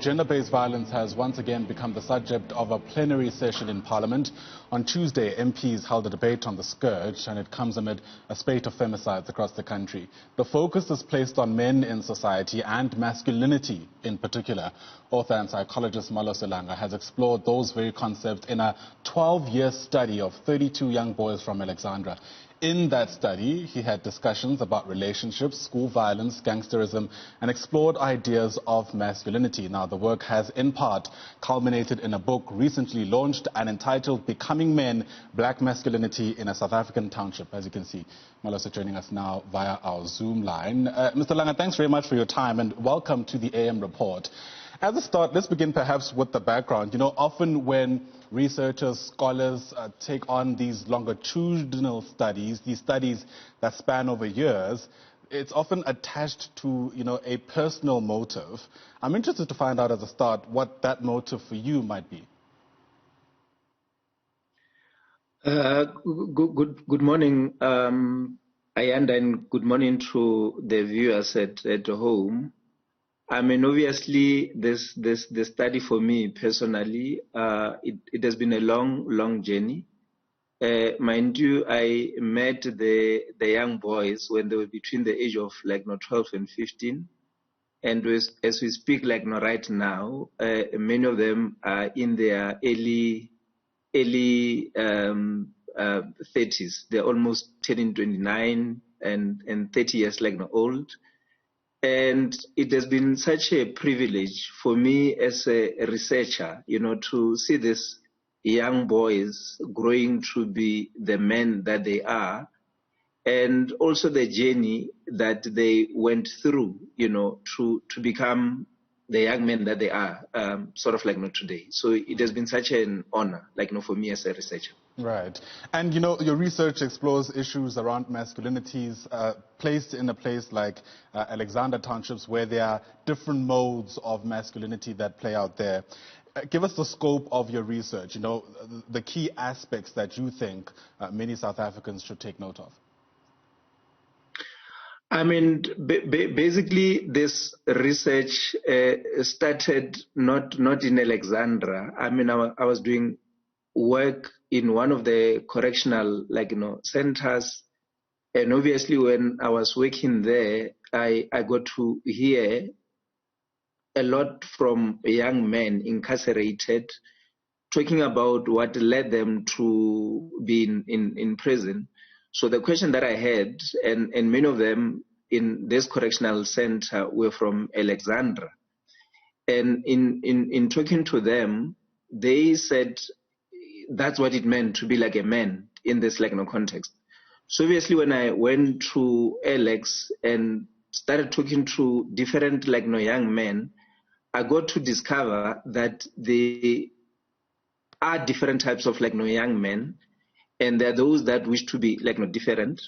gender-based violence has once again become the subject of a plenary session in Parliament. On Tuesday, MPs held a debate on the scourge, and it comes amid a spate of femicides across the country. The focus is placed on men in society and masculinity in particular. Author and psychologist Malose Langa has explored those very concepts in a 12-year study of 32 young boys from Alexandra. In that study, he had discussions about relationships, school violence, gangsterism, and explored ideas of masculinity. Now, the work has, in part, culminated in a book recently launched and entitled Becoming Men, Black Masculinity in a South African Township. As you can see, Malose joining us now via our Zoom line. Mr. Langa, thanks very much for your time and welcome to the AM Report. As a start, let's begin perhaps with the background. You know, often when researchers, scholars take on these longitudinal studies, these studies that span over years, it's often attached to, a personal motive. I'm interested to find out as a start what that motive for you might be. Good morning, and good morning to the viewers at home. I mean, obviously, the study for me personally, it has been a long journey. Mind you, I met the young boys when they were between the age of 12 and 15, and as we speak right now, many of them are in their early 30s. They're almost turning 29 and 30 years old. And it has been such a privilege for me as a researcher, to see these young boys growing to be the men that they are, and also the journey that they went through, to become the young men that they are, today. So it has been such an honor, for me as a researcher. Right. And, your research explores issues around masculinities placed in a place like Alexandra Townships, where there are different modes of masculinity that play out there. Give us the scope of your research, the key aspects that you think many South Africans should take note of. I mean, basically, this research started not in Alexandra. I mean, I was doing work in one of the correctional, centers. And obviously, when I was working there, I got to hear a lot from young men incarcerated, talking about what led them to be in prison. So the question that I had, and many of them in this correctional center were from Alexandra. And in talking to them, they said that's what it meant to be like a man in this context. So obviously when I went to Alex and started talking to different young men, I got to discover that there are different types of young men, and there are those that wish to be different.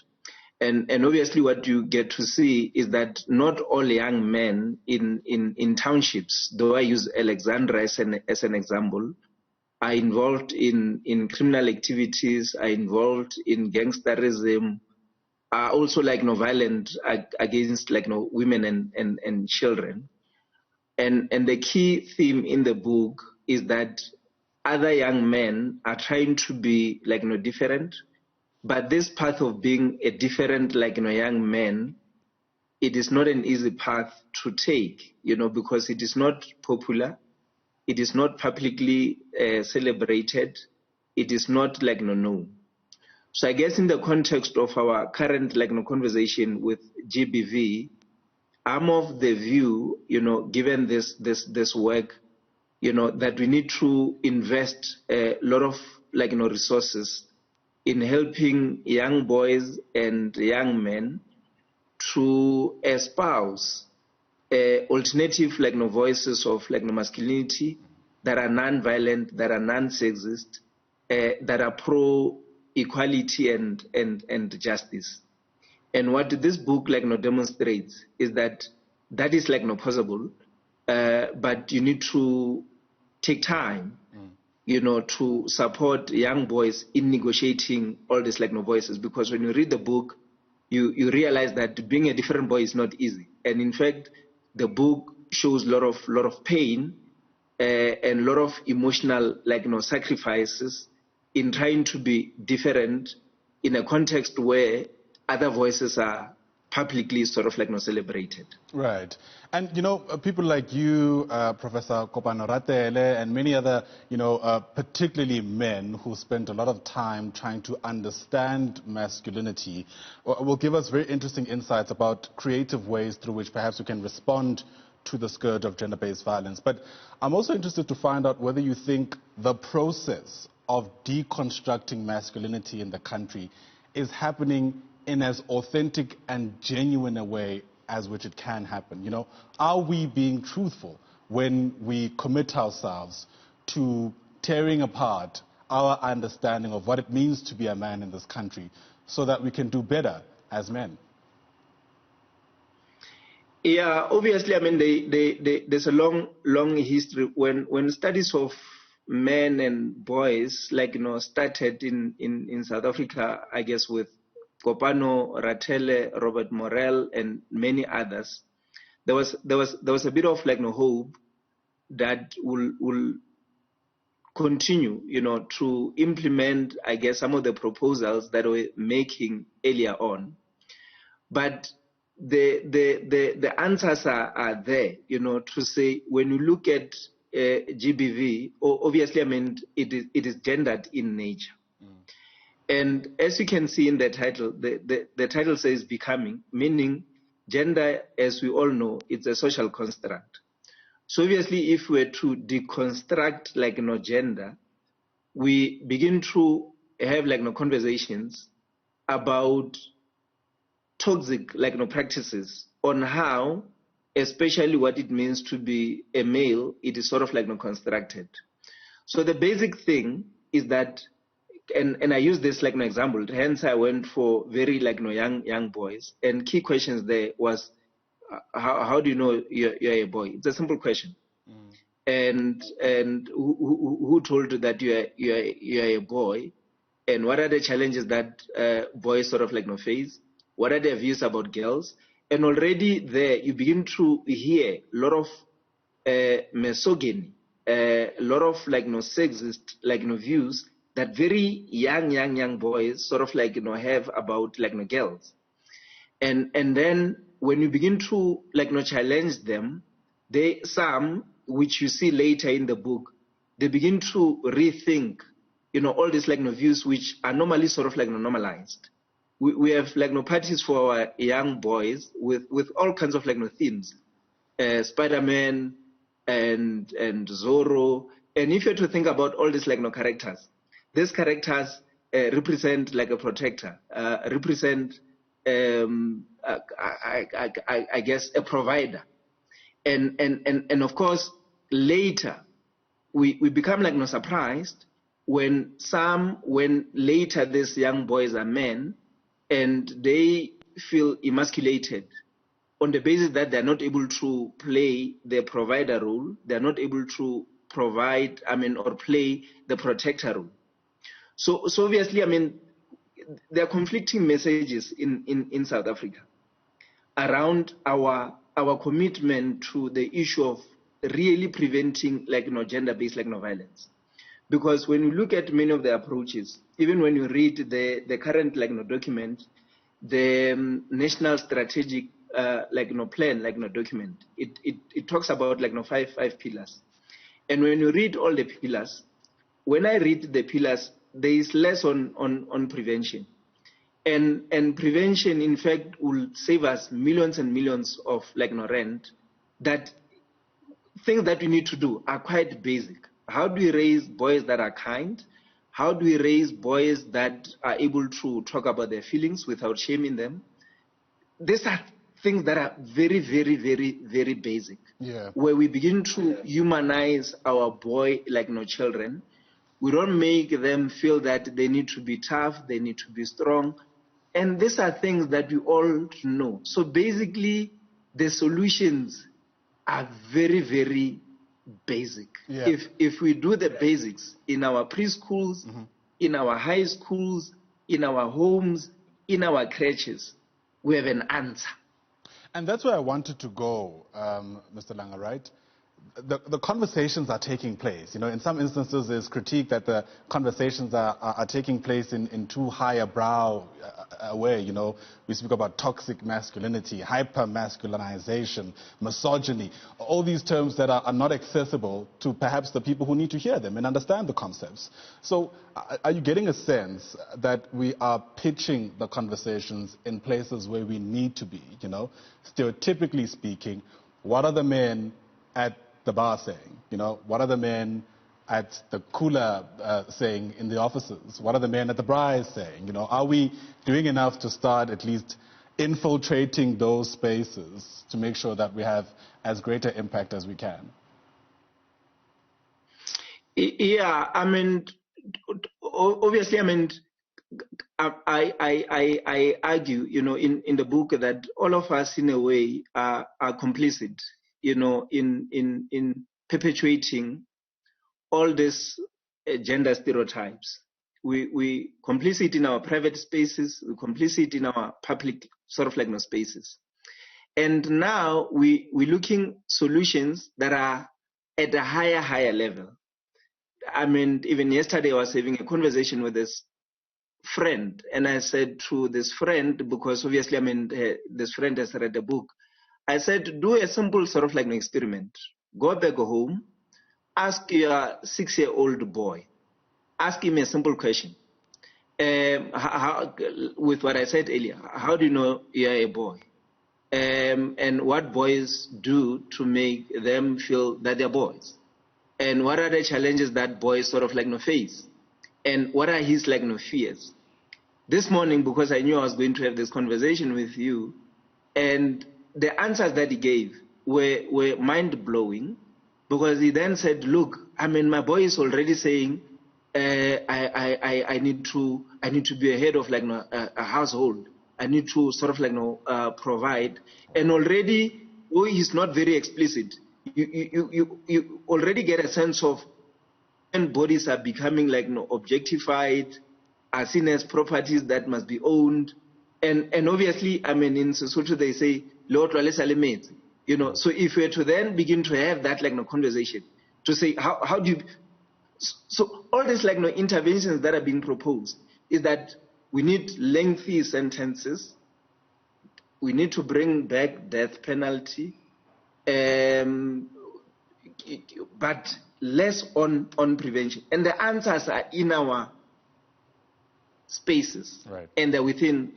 And obviously what you get to see is that not all young men in townships, though I use Alexandra as an example, are involved in criminal activities, are involved in gangsterism, are also violent against women and children. And the key theme in the book is that other young men are trying to be different, but this path of being a different young man, it is not an easy path to take, because it is not popular. It is not publicly celebrated. It is not known. So I guess in the context of our current conversation with GBV, I'm of the view, given this work, that we need to invest a lot of resources in helping young boys and young men to espouse alternative voices of masculinity that are non-violent, that are non-sexist, that are pro-equality and justice. And what this book demonstrates is that is possible, but you need to take time, to support young boys in negotiating all these voices, because when you read the book, you realize that being a different boy is not easy. And in fact, the book shows a lot of pain and a lot of emotional, sacrifices in trying to be different in a context where other voices are publicly sort of celebrated. Right. And, people like you, Professor Kopano Ratele, and many other, particularly men who spent a lot of time trying to understand masculinity, will give us very interesting insights about creative ways through which perhaps we can respond to the scourge of gender-based violence. But I'm also interested to find out whether you think the process of deconstructing masculinity in the country is happening in as authentic and genuine a way as which it can happen. Are we being truthful when we commit ourselves to tearing apart our understanding of what it means to be a man in this country so that we can do better as men? Yeah, obviously, there's a long history when studies of men and boys, started in South Africa, I guess, with Kopano, Ratele, Robert Morel, and many others. There was a bit of hope that will continue, to implement, I guess, some of the proposals that we're making earlier on. But the answers are there, to say when you look at GBV, obviously, it is gendered in nature. And as you can see in the title, the title says becoming, meaning gender, as we all know, it's a social construct. So obviously, if we're to deconstruct gender, we begin to have conversations about toxic practices on how, especially what it means to be a male, it is sort of constructed. So the basic thing is that, and I use this an example, hence I went for very young boys, and key questions there was, how do you know you're a boy? It's a simple question. And who told you that you're a boy, and what are the challenges that boys sort of face? What are their views about girls? And already there you begin to hear a lot of misogyny, a lot of sexist views that very young boys sort of have about girls. And then when you begin to challenge them, some which you see later in the book, they begin to rethink all these views which are normally sort of normalized. We have parties for our young boys with all kinds of themes, Spider-Man and Zorro. And if you're to think about all these characters, these characters represent a protector, represent I guess a provider, and of course later we become surprised when later these young boys are men and they feel emasculated on the basis that they're not able to play the provider role, they're not able to provide, or play the protector role. So obviously, there are conflicting messages in South Africa around our commitment to the issue of really preventing gender-based violence. Because when you look at many of the approaches, even when you read the current document, the National Strategic plan document, it talks about five pillars. And when you read all the pillars, when I read the pillars, there is less on prevention. And prevention, in fact, will save us millions and millions of rent. That things that we need to do are quite basic. How do we raise boys that are kind? How do we raise boys that are able to talk about their feelings without shaming them? These are things that are very, very, very, very basic. Yeah. Where we begin to humanize our boy children. We don't make them feel that they need to be tough, they need to be strong. And these are things that we all know. So basically, the solutions are very, very basic. Yeah. If we do the basics in our preschools, in our high schools, in our homes, in our creches, we have an answer. And that's where I wanted to go, Mr. Langa, right? the conversations are taking place. In some instances, there's critique that the conversations are taking place in too high a brow way. We speak about toxic masculinity, hyper-masculinization, misogyny, all these terms that are not accessible to perhaps the people who need to hear them and understand the concepts. So are you getting a sense that we are pitching the conversations in places where we need to be? Stereotypically speaking, what are the men at the bar saying? What are the men at the cooler saying in the offices? What are the men at the braais saying? Are we doing enough to start at least infiltrating those spaces to make sure that we have as great an impact as we can? Yeah, obviously, I argue, in the book that all of us, in a way, are complicit, in perpetuating all these gender stereotypes. We complicit in our private spaces, we complicit in our public spaces. And now we're looking solutions that are at a higher level. Even yesterday I was having a conversation with this friend, and I said to this friend, because obviously this friend has read the book, I said, do a simple experiment. Go back home, ask your 6-year-old boy, ask him a simple question. With what I said earlier, how do you know you're a boy? And what boys do to make them feel that they're boys? And what are the challenges that boys face? And what are his fears? This morning, because I knew I was going to have this conversation with you, and the answers that he gave were mind-blowing, because he then said, look, my boy is already saying, I need to be a head of a household. I need to provide. And already, though he's not very explicit, you already get a sense of when bodies are becoming objectified, are seen as properties that must be owned. And obviously, in Sesotho they say, so if we were to then begin to have that conversation, to say, how do you... So all these interventions that are being proposed is that we need lengthy sentences, we need to bring back death penalty, but less on prevention. And the answers are in our spaces, right, and they're within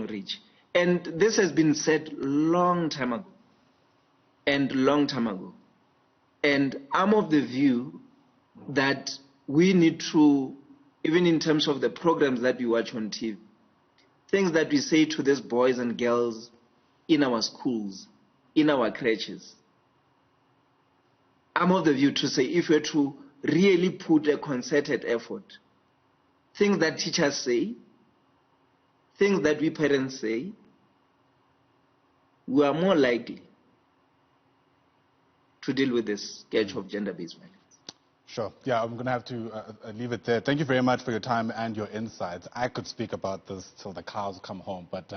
reach. And this has been said long time ago. And I'm of the view that we need to, even in terms of the programs that we watch on TV, things that we say to these boys and girls in our schools, in our creches, I'm of the view to say, if we're to really put a concerted effort, things that teachers say, things that we parents say, we are more likely to deal with this scourge of gender-based violence. Sure. Yeah, I'm going to have to leave it there. Thank you very much for your time and your insights. I could speak about this till the cows come home, but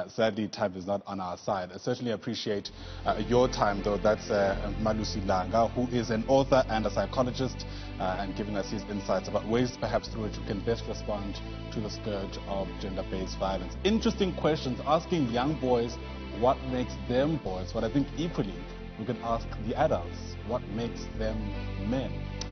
sadly, time is not on our side. I certainly appreciate your time, though. That's Malose Langa, who is an author and a psychologist, and giving us his insights about ways perhaps through which we can best respond to the scourge of gender-based violence. Interesting questions, asking young boys what makes them boys, but I think equally we could ask the adults what makes them men.